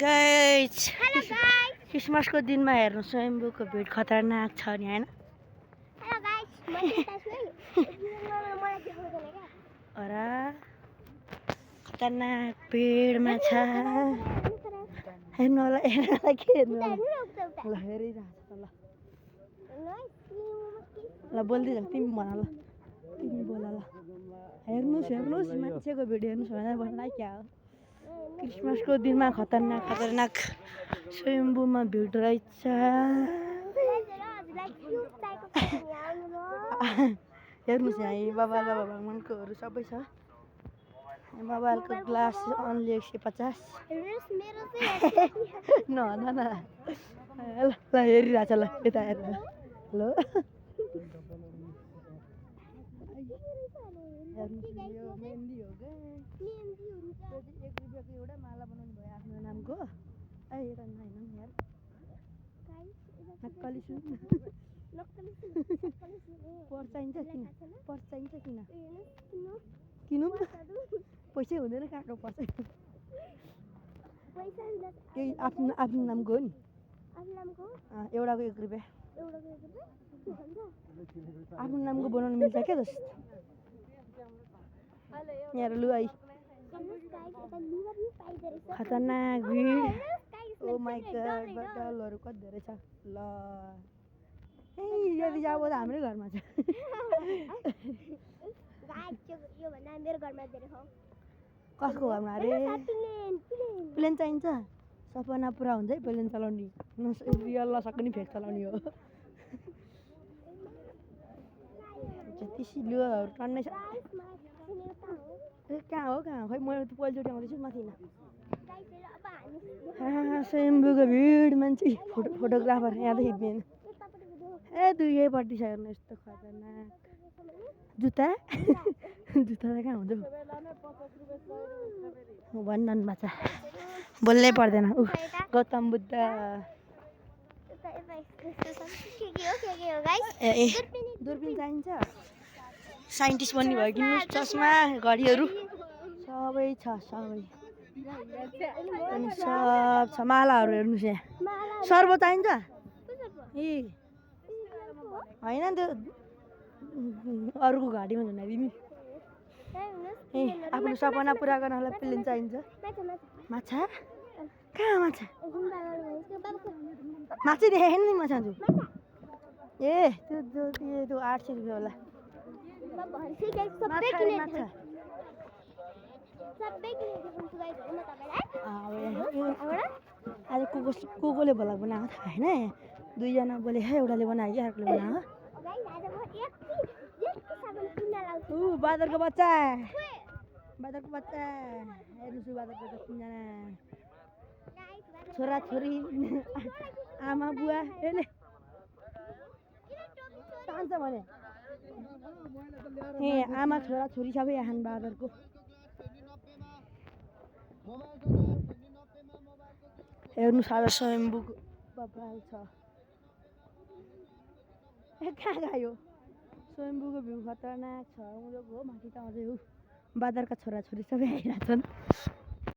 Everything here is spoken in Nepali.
गाइस क्रिसमसको दिनमा हेर्नु स्वयम्भूको भिड खतरनाक छ नि हैन। अरा खतरनाक भिडमा छ। हेर्नु होला के हेर्नु होला। ल हेरिरहेको छ ल। ल बोल्दै जाऊ तिमी भन ल। तिमी बोल ल। हेर्नुस् मान्छेको भिड हेर्नुस् भनेर भन्नु क्या हो। क्रिसमसको दिनमा खतरनाक स्वयम्भूमा भिड रहेछ। हेर्नुस् यहाँ बाबाल बाबा भगवान्कोहरू सबै छ। मोबाइलको ग्लास अन्ली 150। न ल हेरिरहेछ ल यता हेर्नु ल। मेहन्दी हो क्या 1 रुपियाँको एउटा माला बनाउनु भयो आफ्नो नामको। एउटा होइन यार नक्कली सुन पर्स चाहिन्छ किन किनौँ पैसै हुँदैन कहाँको पर्छ। केही आफ्नो नामको हो नि एउटाको 1 रुपियाँ आफ्नो नामको बनाउनु मिल्छ क्या जस्तो। यहाँ लु आई खतरनाक भिड। ओ माई गॉड बटलहरू कति धेरै छ ल। यदि जाऊ त हाम्रै घरमा छ। कसको घरमा अरे प्लेन चाहिन्छ। सपना पुरा हुन्छ है प्लेन चलाउने। रियल नसक्ने फेक चलाउने हो। जति सिलुहरू टन्नै छ। कहाँ हो खै मैले त पहिलोचोटि आउँदैछु माथि न। स्वयम्भूको भिड मान्छे फोटोग्राफर यहाँ त खिच्दैन। ए दुईपट्टि छ हेर्नु यस्तो खतरनाक जुत्ता जुत्ता त कहाँ हुन्छ भन्न बाचा बोल्नै पर्दैन। गौतम बुद्ध दूरबिन चाहिन्छ। साइन्टिस्ट बन्ने भयो किन्नुहोस् चस्मा घडीहरू सबै छ सबै अनि सब छ। मालाहरू हेर्नुहोस् यहाँ सर्बो चाहिन्छ ए होइन त्यो अरूको घाँटीमा झुन्डाइदिने। ए आफ्नो सपना पुरा गर्नलाई प्लेन चाहिन्छ। माछा कहाँ माछा माछै देखेको नि माछा छु ए त्यो 800 रुपियाँ होला। आज कोले भला बनाएको थाहा होइन। दुईजना बोले है एउटाले बनायो कि अर्कोले बनायो। बाँदरको बच्चा हेर्नुहोस् बाँदरको बच्चा 3 जना छोराछोरी आमा बुवा यसले चाहन्छ भने ए आमा छोराछोरी सबै यहाँ बाँदरको। हेर्नुहोस् आज स्वयम्भूको बबाल छ। कहाँ गयो स्वयम्भूको भ्यू खतरनाक छ। उनीहरूको हो माथि त अझै हो बाँदरका छोराछोरी सबै आइरहेछन्।